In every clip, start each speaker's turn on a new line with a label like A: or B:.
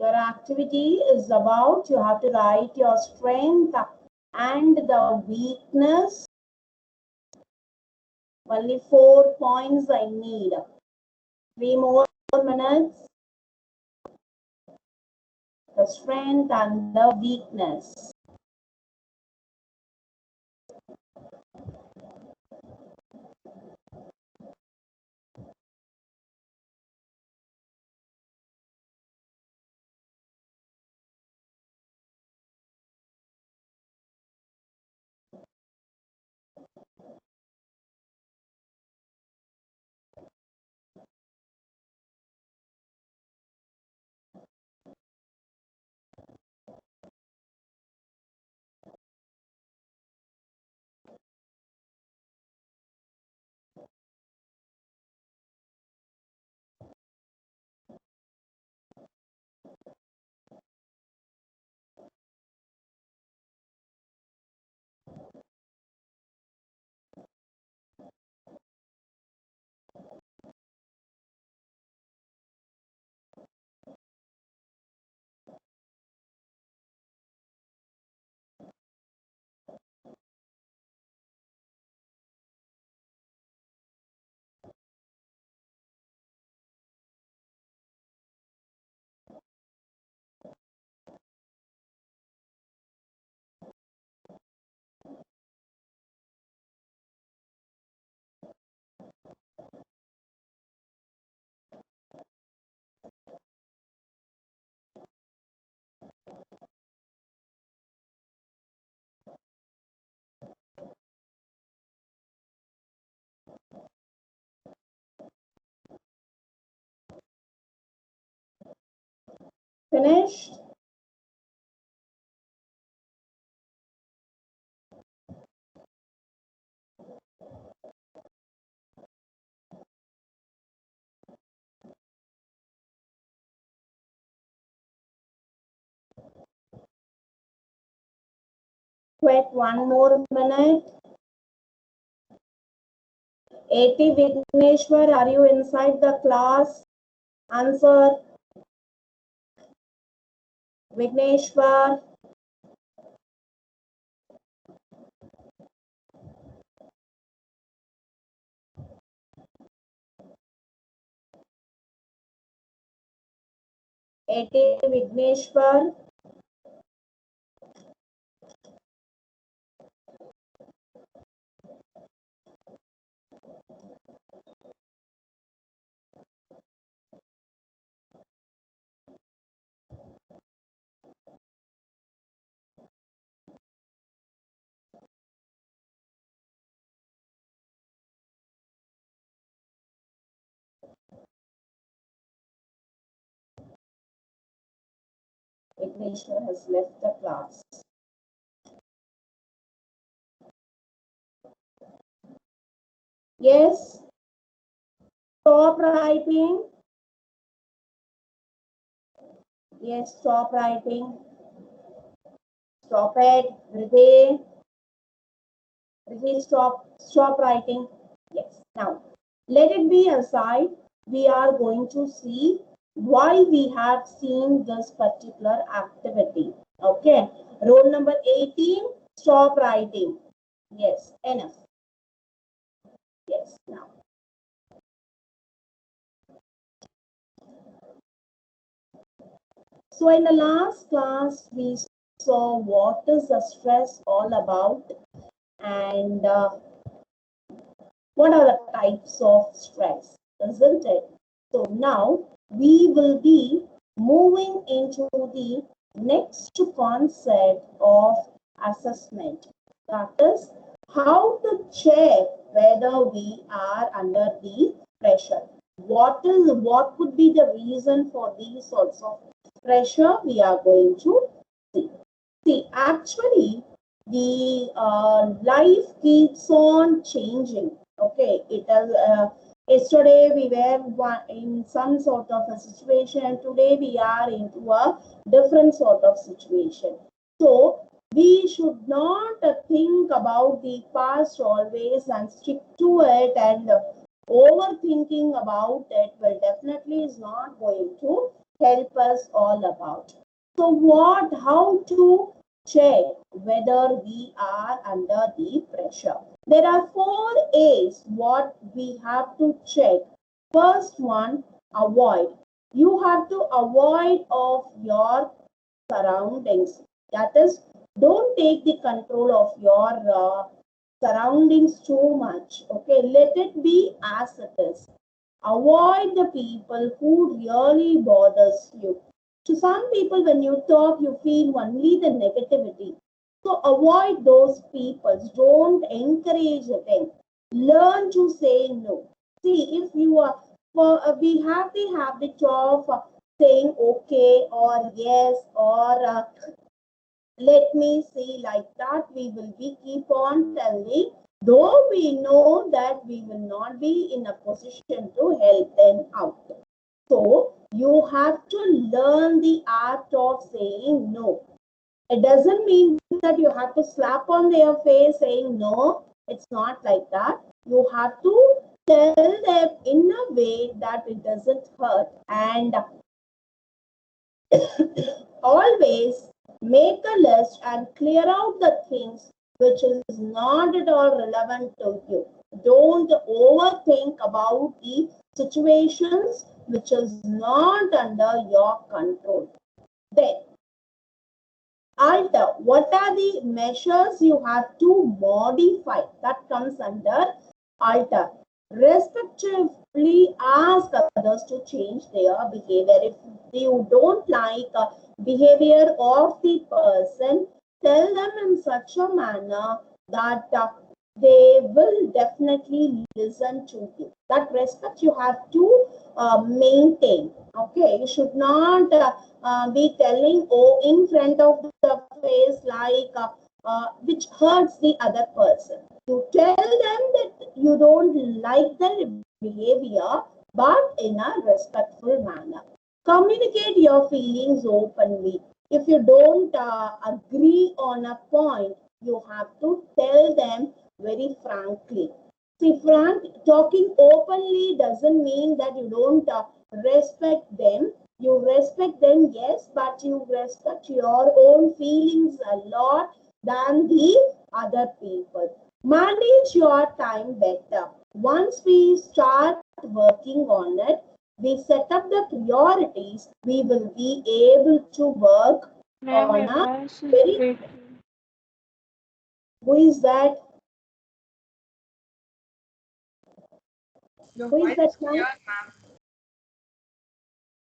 A: Your activity is about, you have to write your strength and the weakness. Only 4 points I need. 3 more minutes. The strength and the weakness. Finished? Wait 1 more minute. 80 Vigneshwar, are you inside the class? Answer. Vigneshwar. Vigneshwar. Vigneshwar has left the class. Yes. Stop writing. Yes, stop writing. Stop it. Hriday. Hriday, stop writing. Yes. Now, let it be aside. We are going to see why we have seen this particular activity. Okay. Roll number 18. Stop writing. Yes. Enough. Yes. Now. So in the last class, we saw what is the stress all about and what are the types of stress, isn't it? So now we will be moving into the next concept of assessment. That is how to check whether we are under the pressure. What could be the reason for these sorts of pressure we are going to see. See, actually, the life keeps on changing. Okay, it is. Yesterday we were in some sort of a situation. Today we are into a different sort of situation. So we should not think about the past always and stick to it, and overthinking about it will definitely is not going to help us all about. So how to check whether we are under the pressure? There are 4 A's what we have to check. First one, avoid. You have to avoid of your surroundings. That is, don't take the control of your surroundings too much. Okay, let it be as it is. Avoid the people who really bothers you. To some people, when you talk, you feel only the negativity. So avoid those people. Don't encourage them. Learn to say no. See, if you are, we have the habit of saying okay or yes or let me see, like that we will be keep on telling, though we know that we will not be in a position to help them out. So you have to learn the art of saying no. It doesn't mean that you have to slap on their face saying no. It's not like that. You have to tell them in a way that it doesn't hurt, and always make a list and clear out the things which is not at all relevant to you. Don't overthink about the situations which is not under your control. Then, alter. What are the measures you have to modify? That comes under alter. Respectively ask others to change their behavior. If you don't like behavior of the person, tell them in such a manner that they will definitely listen to you. That respect you have to maintain. Okay, you should not be telling in front of the face like which hurts the other person. You tell them that you don't like their behavior, but in a respectful manner. Communicate your feelings openly. If you don't agree on a point, you have to tell them very frankly. See, talking openly doesn't mean that you don't respect them. You respect them, yes, but you respect your own feelings a lot than the other people. Manage your time better. Once we start working on it, we set up the priorities, we will be able to work
B: Ma'am,
A: on
B: your
A: a
B: voice is
A: very,
B: breaking.
A: who is that?
B: Your
A: Who is
B: voice
A: that
B: is
A: now?
B: clear, ma'am.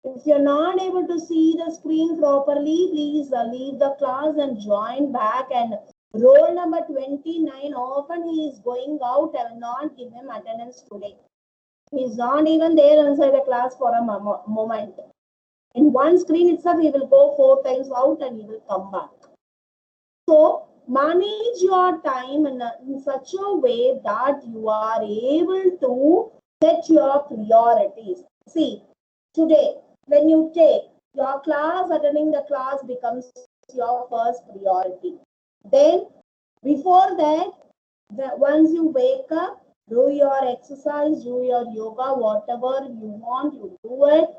A: If you're not able to see the screen properly, please leave the class and join back. And roll number 29, often he is going out. I will not give him attendance today. He is not even there inside the class for a moment. In one screen itself, he will go 4 times out and he will come back. So manage your time in such a way that you are able to set your priorities. See, today, when you take your class, attending the class becomes your first priority. Then, before that, once you wake up, do your exercise, do your yoga, whatever you want, you do it.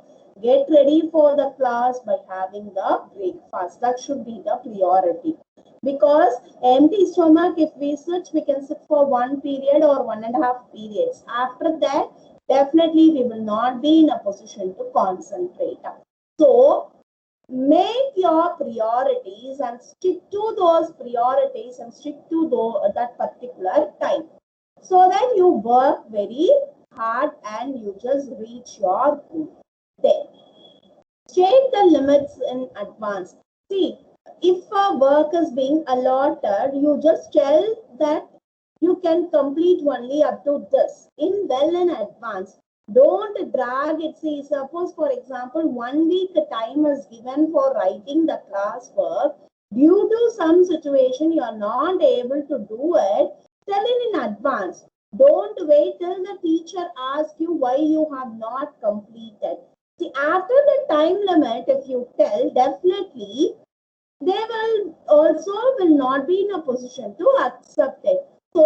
A: Get ready for the class by having the breakfast. That should be the priority. Because empty stomach, if we sit, we can sit for 1 period or 1.5 periods. After that, definitely we will not be in a position to concentrate. So make your priorities and stick to those priorities and stick to that particular time, so that you work very hard and you just reach your goal. Then state the limits in advance. See, if a work is being allotted, you just tell that you can complete only up to this well in advance. Don't drag it. See, suppose for example, 1 week time is given for writing the class work. Due to some situation, you are not able to do it. Tell it in advance. Don't wait till the teacher asks you why you have not completed. See, after the time limit, if you tell, definitely they will not be in a position to accept it. So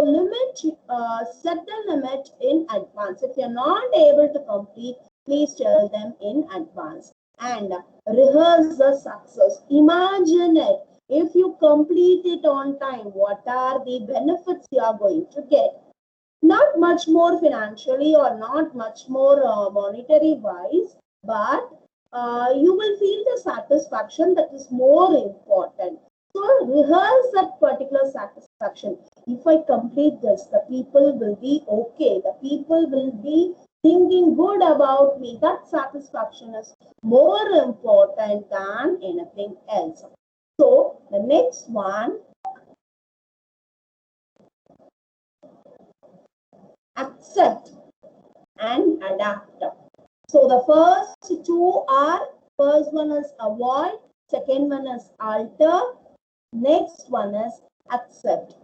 A: set the limit in advance. If you're not able to complete, please tell them in advance. and rehearse the success. Imagine it. If you complete it on time, what are the benefits you are going to get? Not much more financially or not much more monetary wise, but you will feel the satisfaction that is more important. So rehearse that particular satisfaction. If I complete this, the people will be okay. The people will be thinking good about me. That satisfaction is more important than anything else. So the next one, accept and adapt. So the first two are, first one is avoid, second one is alter, next one is accept.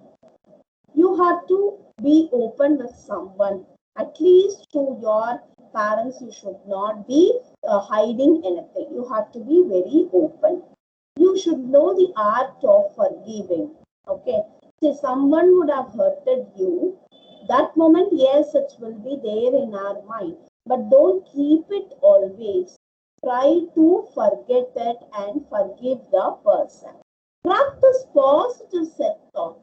A: You have to be open with someone. At least to your parents, you should not be hiding anything. You have to be very open. You should know the art of forgiving. Okay. Say someone would have hurted you. That moment, yes, it will be there in our mind. But don't keep it always. Try to forget it and forgive the person. Practice positive self-talk.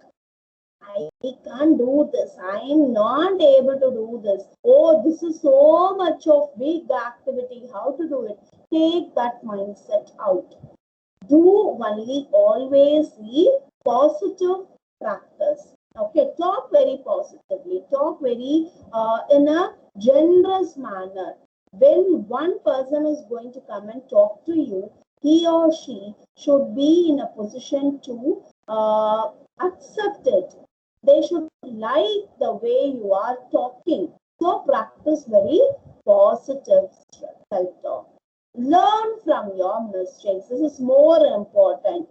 A: I can't do this. I am not able to do this. Oh, this is so much of big activity. How to do it? Take that mindset out. Do only always the positive practice. Okay, talk very positively. Talk very in a generous manner. When one person is going to come and talk to you, he or she should be in a position to accept it. They should like the way you are talking. So practice very positive self-talk. Learn from your mistakes. This is more important.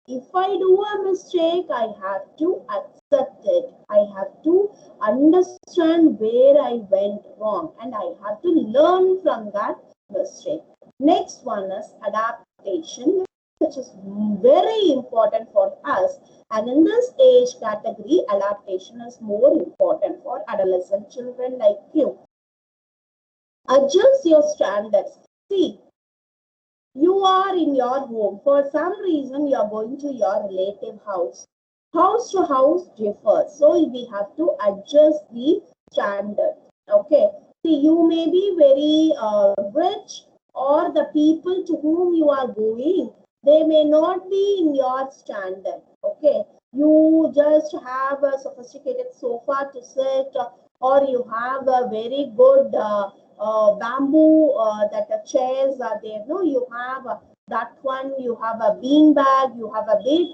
A: If I do a mistake, I have to accept it. I have to understand where I went wrong and I have to learn from that mistake. Next one is adaptation, which is very important for us. And in this age category, adaptation is more important for adolescent children like you. Adjust your standards. See, you are in your home. For some reason, you are going to your relative house. House to house differs. So we have to adjust the standard. Okay. See, you may be very rich, or the people to whom you are going, they may not be in your standard. Okay. You just have a sophisticated sofa to sit, or you have a very good bamboo that chairs are there. No, you have that one. You have a bean bag. You have a big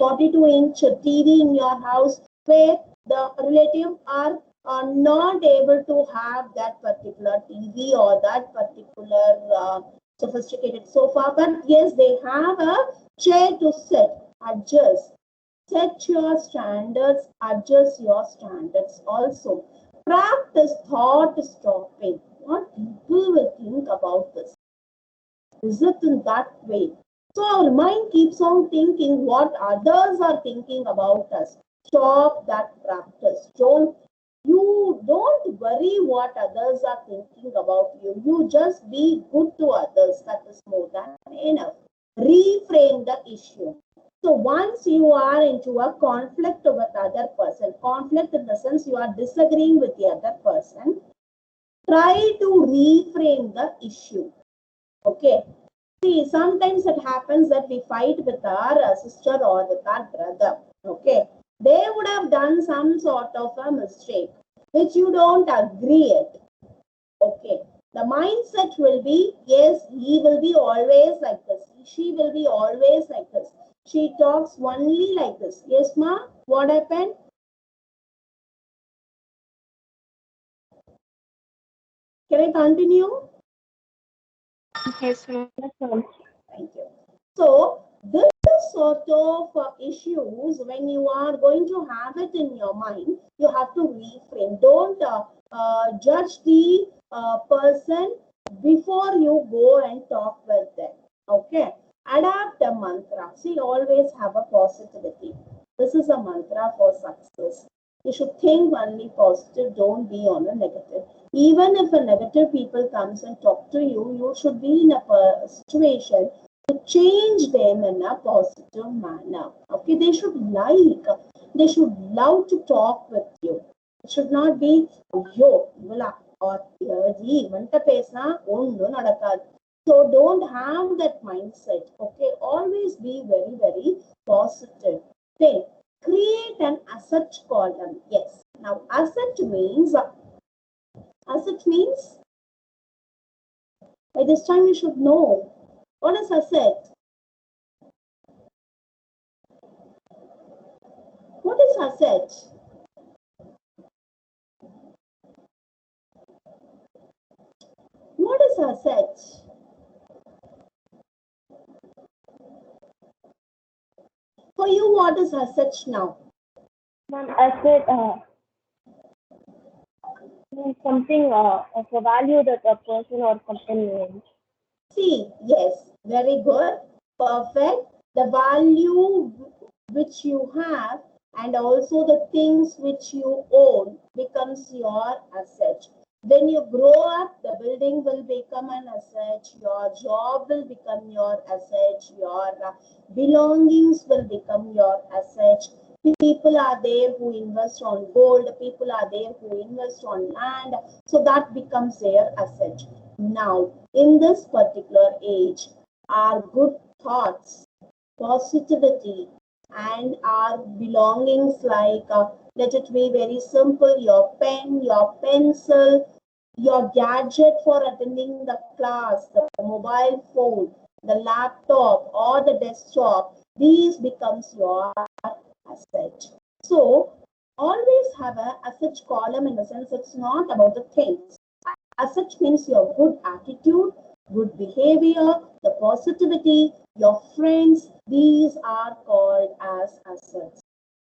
A: 42-inch TV in your house, where the relatives are not able to have that particular TV or that particular sophisticated sofa. But yes, they have a chair to sit. Adjust. Set your standards. Adjust your standards also. Practice thought stopping. What people will think about this? Is it in that way? So our mind keeps on thinking what others are thinking about us. Stop that practice. Don't worry what others are thinking about you. You just be good to others. That is more than enough. Reframe the issue. So once you are into a conflict with other person, conflict in the sense you are disagreeing with the other person, try to reframe the issue. Okay. See, sometimes it happens that we fight with our sister or with our brother. Okay. They would have done some sort of a mistake which you don't agree it. Okay. The mindset will be, yes, he will be always like this. She will be always like this. She talks only like this. Yes, ma? What happened? Can I continue?
B: Yes, ma'am.
A: Thank you. So, this sort of issues, when you are going to have it in your mind, you have to reframe. Don't judge the person before you go and talk with them. Okay. Adapt a mantra. See, always have a positivity. This is a mantra for success. You should think only positive, don't be on a negative. Even if a negative people comes and talk to you, you should be in a situation to change them in a positive manner. Okay, they should love to talk with you. It should not be, ஐயோ இவளா இவன்கிட்ட பேசினா ஒன்றும் நடக்காது. So don't have that mindset. Okay, always be very, very positive. Then create an asset column. Yes. Now asset means by this time you should know what is asset. What is asset? What is asset? For you, what is asset now?
B: Ma'am, asset means something of a value that a person or company owns.
A: See, yes, very good, perfect. The value which you have and also the things which you own becomes your asset. When you grow up, the building will become an asset, your job will become your asset, your belongings will become your asset. People are there who invest on gold, people are there who invest on land, so that becomes their asset. Now, in this particular age, our good thoughts, positivity, and our belongings like, let it be very simple, your pen, your pencil, your gadget for attending the class, the mobile phone, the laptop or the desktop, these becomes your asset. So always have an asset column, in the sense it's not about the things. Asset means your good attitude, good behavior, the positivity, your friends, these are called as assets.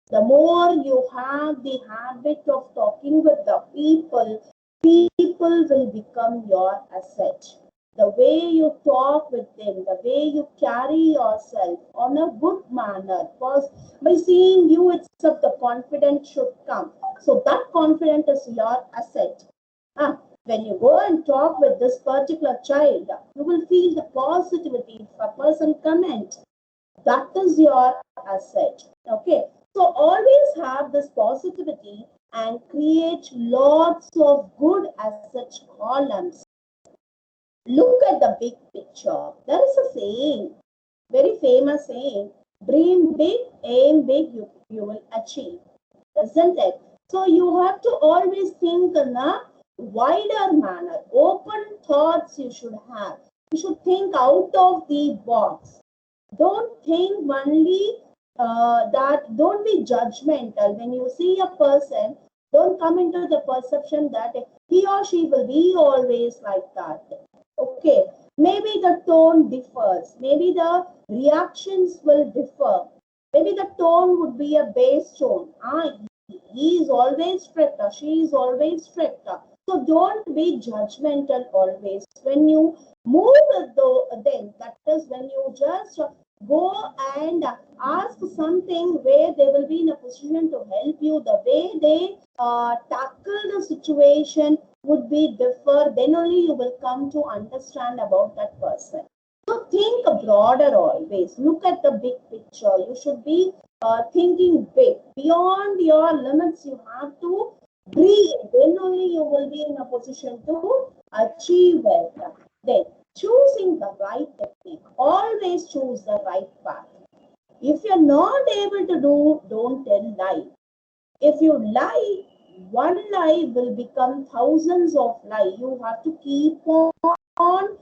A: The more you have the habit of talking with the people, people will become your asset. The way you talk with them, the way you carry yourself on a good manner, because by seeing you itself, the confidence should come. So that confidence is your asset. When you go and talk with this particular child, you will feel the positivity. If a person comment, that is your asset. Okay, so always have this positivity and create lots of good asset columns. Look at the big picture. There is a saying, very famous saying, dream big, aim big, you will achieve, isn't it? So you have to always think in a wider manner. Open thoughts you should have. You should think out of the box. Don't think only don't be judgmental. When you see a person, don't come into the perception that he or she will be always like that. Okay, maybe the tone differs, maybe the reactions will differ, maybe the tone would be a bass tone. He is always strict, she is always strict. So don't be judgmental always. When you move with them, that is when you just go and ask something where they will be in a position to help you, the way they tackle the situation would be differ, then only you will come to understand about that person. So think broader always. Look at the big picture. You should be thinking big. Beyond your limits, you have to dream. Then only you will be in a position to achieve it. Then choosing the right technique. Always choose the right path. If you're not able to do, don't tell lie. If you lie, one lie will become thousands of lies. You have to keep on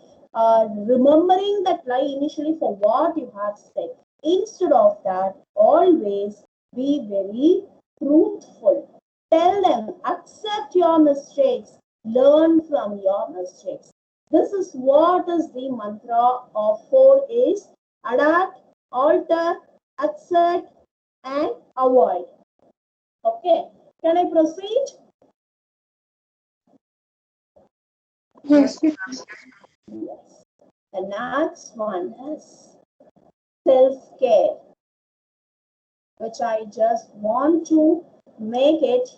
A: remembering that lie initially for what you have said. Instead of that, always be very truthful. Tell them, accept your mistakes, learn from your mistakes. This is what is the mantra of 4A's: adapt, alter, accept, and avoid. Okay, can I proceed?
B: Yes.
A: Yes. The next one is self-care, which I just want to make it.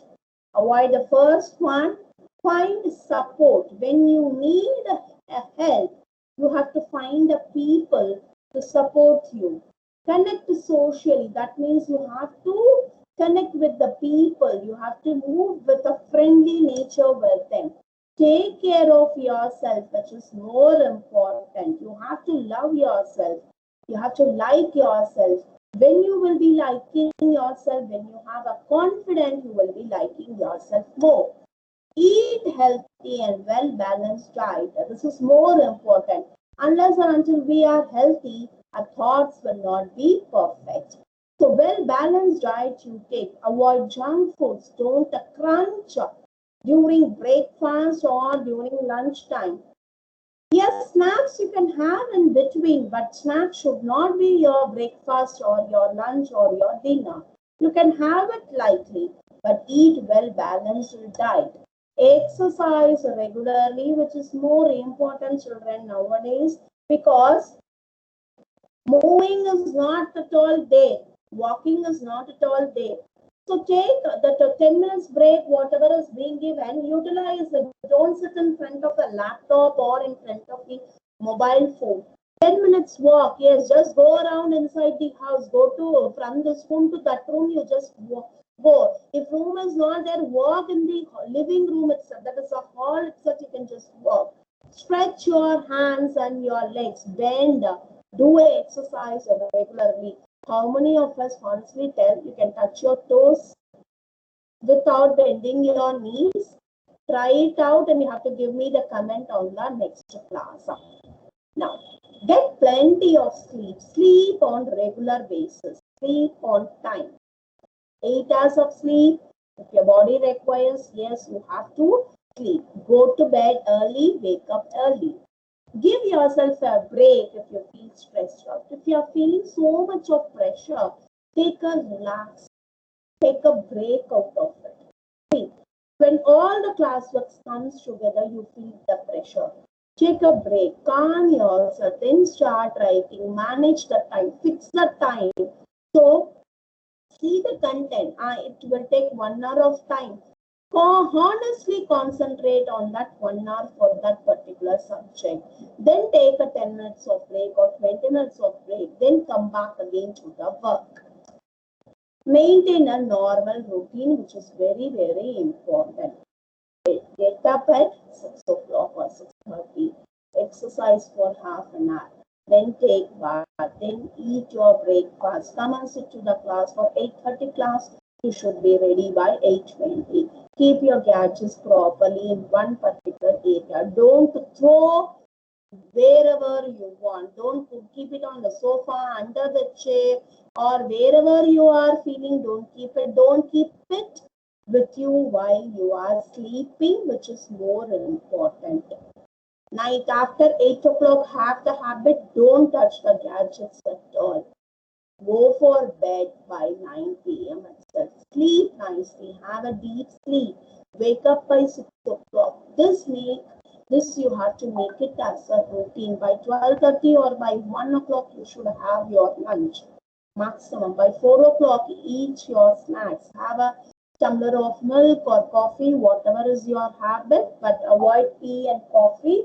A: Avoid the first one. Find support. When you need a help, you have to find the people to support you. Connect socially. That means you have to connect with the people. You have to move with a friendly nature with them. Take care of yourself, which is more important. You have to love yourself. You have to like yourself. When you will be liking yourself, when you have a confidence, you will be liking yourself more. Eat healthy and well-balanced diet. This is more important. Unless or until we are healthy, our thoughts will not be perfect. So well-balanced diet you take. Avoid junk foods. Don't crunch during breakfast or during lunchtime. Yes, snacks you can have in between, but snacks should not be your breakfast or your lunch or your dinner. You can have it lightly, but eat well-balanced diet. Exercise regularly, which is more important, children, nowadays, because moving is not at all there. Walking is not at all there. So take the 10 minutes break, whatever is being given, utilize it. Don't sit in front of the laptop or in front of the mobile phone. 10 minutes walk, yes, just go around inside the house. Go to from this room to that room, you just go. If room is not there, walk in the living room itself. That is a hall itself, you can just walk. Stretch your hands and your legs, bend, do exercise regularly. How many of us honestly tell you can touch your toes without bending your knees? Try it out and you have to give me the comment on the next class. Now, get plenty of sleep. Sleep on regular basis. Sleep on time. 8 hours of sleep. If your body requires, yes, you have to sleep. Go to bed early, wake up early. Give yourself a break if you feel stressed out. If you are feeling so much of pressure, take a relax. Take a break out of it. See, when all the classwork comes together, you feel the pressure. Take a break, calm yourself, then start writing, manage the time, fix the time. So, see the content. It will take 1 hour of time. Honestly concentrate on that 1 hour for that particular subject. Then take a 10 minutes of break or 20 minutes of break. Then come back again to the work. Maintain a normal routine, which is very, very important. Get up at 6 o'clock or 6:30. Exercise for half an hour. Then take bath. Then eat your breakfast. Come and sit to the class for 8:30 class. You should be ready by 8:20. Keep your gadgets properly in one particular area. Don't throw wherever you want. Don't keep it on the sofa, under the chair, or wherever you are feeling. Don't keep it. Don't keep it with you while you are sleeping, which is more important. Night after 8 o'clock, have the habit. Don't touch the gadgets at all. Go for bed by 9 p.m. itself. Sleep nicely. Have a deep sleep. Wake up by 6 o'clock. This you have to make it as a routine. By 12:30 or by 1 o'clock, you should have your lunch. Maximum. By 4 o'clock, eat your snacks. Have a tumbler of milk or coffee, whatever is your habit, but avoid tea and coffee.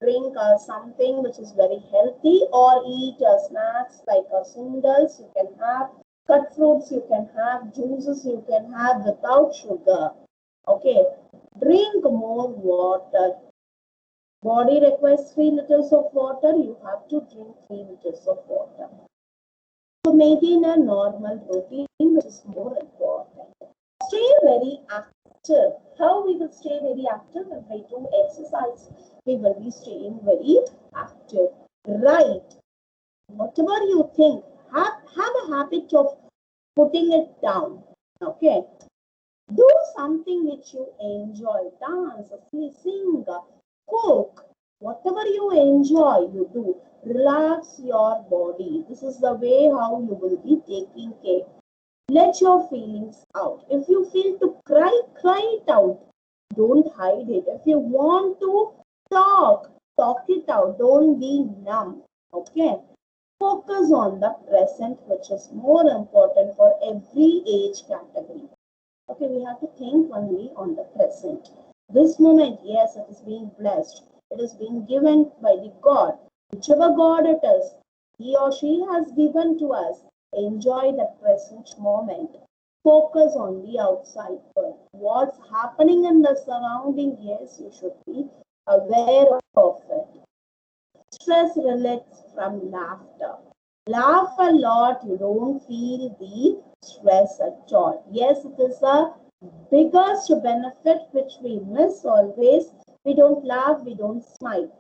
A: Drink something which is very healthy, or eat snacks like sundals you can have, cut fruits you can have, juices you can have without sugar. Okay, drink more water. Body requires 3 liters of water, you have to drink 3 liters of water. So maintain a normal routine, which is more important. Stay very active. How we will stay very active? If we do exercise, we will be staying very active. Write. Whatever you think, have a habit of putting it down. Okay. Do something which you enjoy. Dance, sing, cook. Whatever you enjoy, you do. Relax your body. This is the way how you will be taking care. Let your feelings out. If you feel to cry, cry it out. Don't hide it. If you want to talk it out. Don't be numb. Okay. Focus on the present, which is more important for every age category. Okay, we have to think only on the present. This moment, yes, it is being blessed. It is being given by the God. Whichever God it is, he or she has given to us. Enjoy the present moment. Focus on the outside world. What's happening in the surrounding, yes, you should be aware of it. Stress relates from laughter. Laugh a lot, you don't feel the stress at all. Yes, it is a biggest benefit which we miss always. We don't laugh, we don't smile.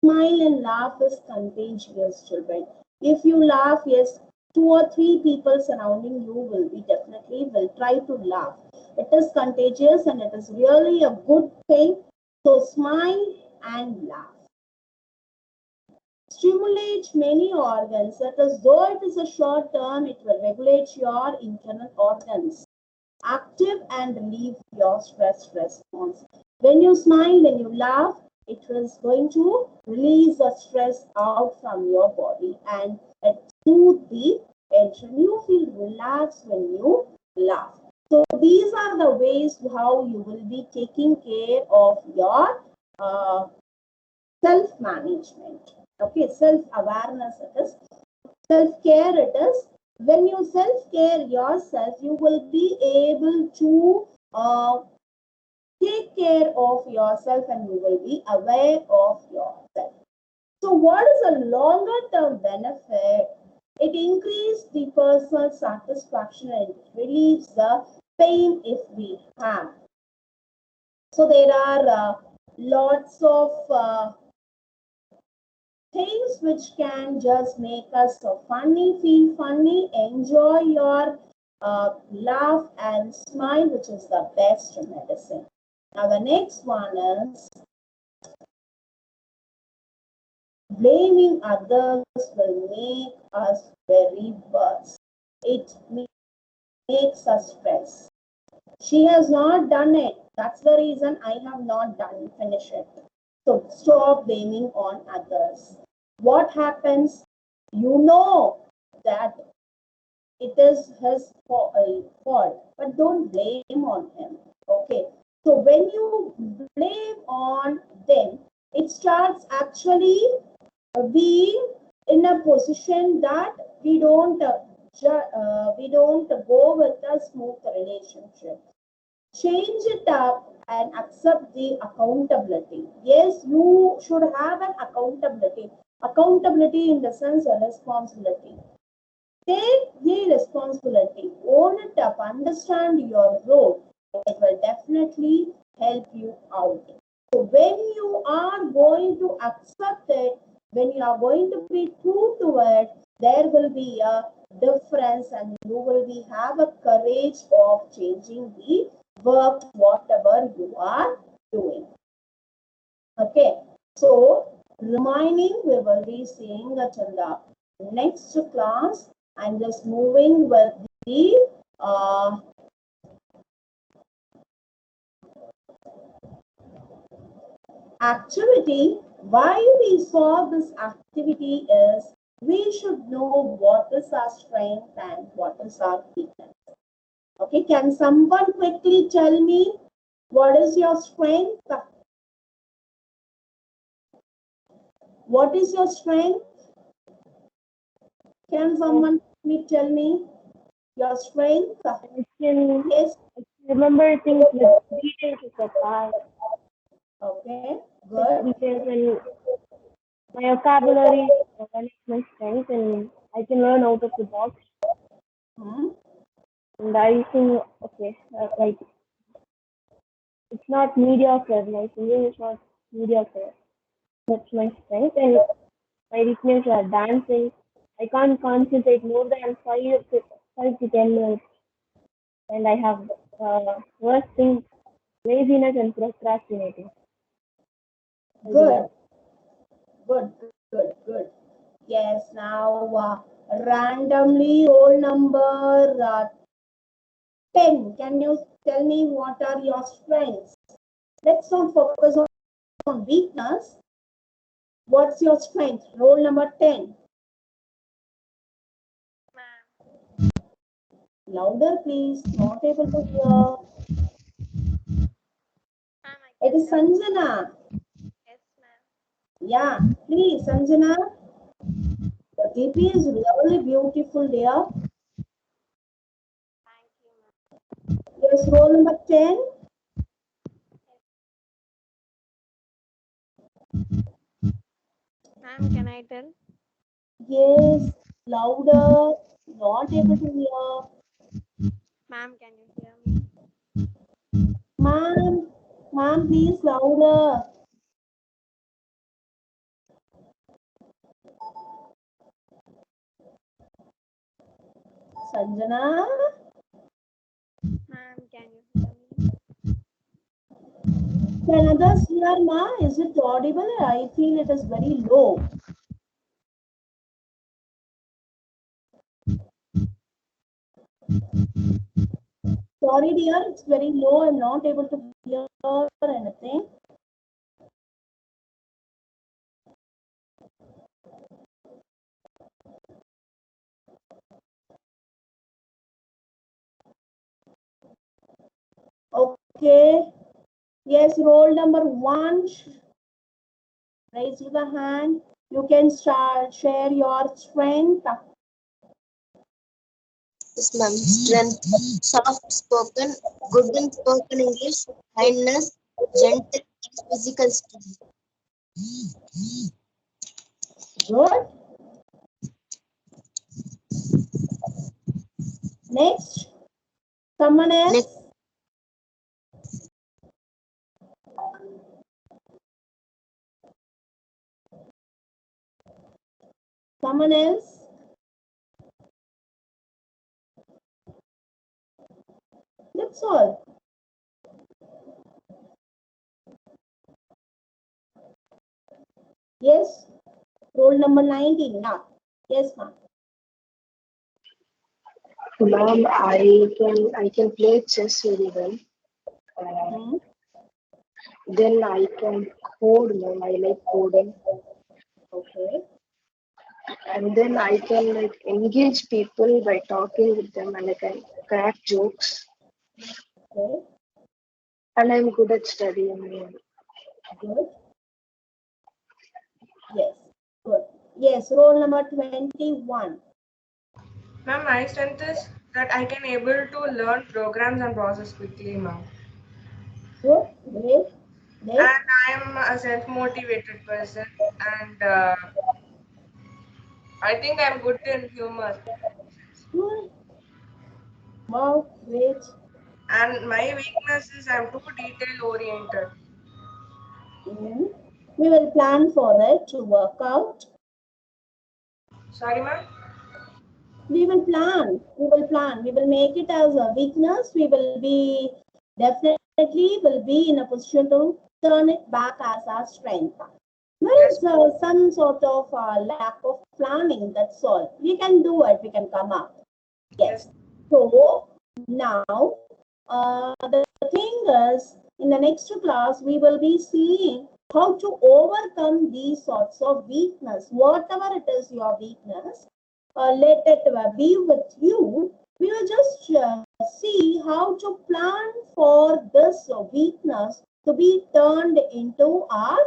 A: Smile and laugh is contagious, children. If you laugh, yes, 2 or 3 people surrounding you will be definitely will try to laugh. It is contagious and it is really a good thing. So smile and laugh. Stimulate many organs. That is, though it is a short term, it will regulate your internal organs. Active and relieve your stress response. When you smile, when you laugh, it is going to release the stress out from your body and soothe the tension. You feel relaxed when you laugh. So these are the ways how you will be taking care of your self-management. Okay, self-awareness it is. Self-care it is. When you self-care yourself, you will be able to take care of yourself and you will be aware of yourself. So what is a longer term benefit? It increases the personal satisfaction and it relieves the pain if we have. So there are lots of things which can just make us so funny, feel funny, enjoy your laugh and smile, which is the best medicine. Now the next one is blaming others will make us very worse. It makes us stress. She has not done it. That's the reason I have not done finish it. So stop blaming on others. What happens? You know that it is his fault, but don't blame on him. Okay. So when you blame on them, it starts actually being in a position that we don't go with a smooth relationship. Change it up and accept the accountability. Yes, you should have an accountability. Accountability in the sense of responsibility. Take the responsibility, own it up, understand your role. It will definitely help you out. So when you are going to accept it, when you are going to be true to it, there will be a difference and you will be have a courage of changing the work, whatever you are doing. Okay, so remaining we will be seeing it in the next class. I'm just moving with the activity. Why we saw this activity is we should know what is our strength and what is our weakness. Okay, can someone quickly tell me what is your strength? What is your strength? Can someone quickly tell me your strength?
B: I can
A: Yes.
B: remember things with details of the past,
A: Okay,
B: with
A: good.
B: details and my vocabulary, one is my strength, and I can learn out of the box.
A: Hmm.
B: And I think, okay, like it's not mediocre. My singing is not mediocre. That's my strength, and my weakness are dancing. I can't concentrate more than 5 to 10 minutes, and I have worst thing laziness and procrastinating.
A: Good, good, good, good. Yes, now randomly roll number 10. Can you tell me what are your strengths? Let's not focus on weakness. What's your strength? Roll number 10. Louder, please. Not able to hear. It is Sanjana.
B: Yes, ma'am.
A: Yeah, please, Sanjana. The DP is really beautiful, dear.
B: Thank you, ma'am.
A: Yes, roll number 10.
B: Ma'am, can I tell?
A: Yes, louder. Not able to hear.
B: Ma'am, can you hear me?
A: Ma'am, please louder. Sanjana,
B: Ma'am, can you hear me?
A: can others hear, ma? Is it audible? I feel it is very low. Sorry, dear, it's very low. I'm not able to hear anything. Okay. Yes, roll number 1. Raise the hand. You can share your strength.
C: Yes, ma'am. Strength, soft spoken, good in spoken English, kindness, gentle, physical strength.
A: Good. Next. Someone else.
C: Next,
A: Someone else. That's all. Yes. Roll number 19 now. Yes, ma'am.
D: Ma'am, I can play chess very well.
A: Hmm.
D: Then I can code, ma'am. I like coding,
A: Okay.
D: and then I can like engage people by talking with them, and I can crack jokes.
A: Okay.
D: And I'm good at studying, ma'am.
A: Good. Yes. Good. Yes. Roll number 21.
E: Ma'am, my strength is that I can able to learn programs and process quickly, ma'am.
A: Good. Great. Next.
E: And I am a self-motivated person, and I think I'm good in humor.
A: Good. Wow. Great.
E: And my weakness is I'm too detail-oriented.
A: Hmm. We will plan for it to work out.
E: Sorry, ma'am.
A: We will make it as a weakness. We will be definitely will be in a position to turn it back as our strength. There
E: Yes.
A: is some sort of lack of planning. That's all. We can do it. We can come up. Yes. So now the thing is, in the next class, we will be seeing how to overcome these sorts of weakness. Whatever it is your weakness, let it be with you. We will just see how to plan for this weakness to be turned into our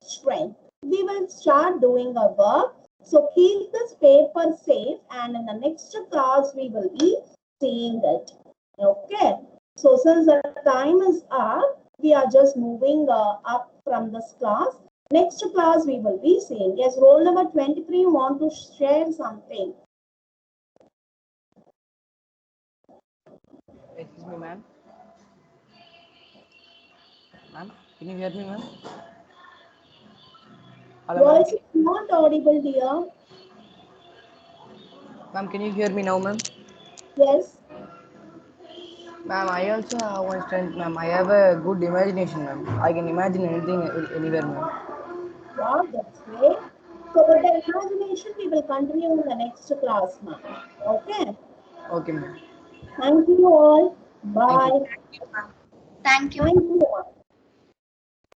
A: strength. We will start doing our work. So keep this paper safe, and in the next class we will be seeing it. Okay. So since the time is up, we are just moving up from this class. Next class we will be seeing. Yes, roll number 23 want to share something.
F: Excuse me, ma'am. Ma'am, can you hear me, ma'am? Hello, ma'am.
A: Voice is not audible, dear.
F: Ma'am, can you hear me now, ma'am?
A: Yes.
F: Ma'am, I also have one strength, ma'am. I have a good imagination, ma'am. I can imagine anything anywhere, ma'am.
A: Wow, that's great. So with the imagination, we will continue in the next class, ma'am. Okay.
F: Okay, ma'am.
A: Thank you all.
F: Thank you.
A: Bye.
C: thank you.
A: Thank you.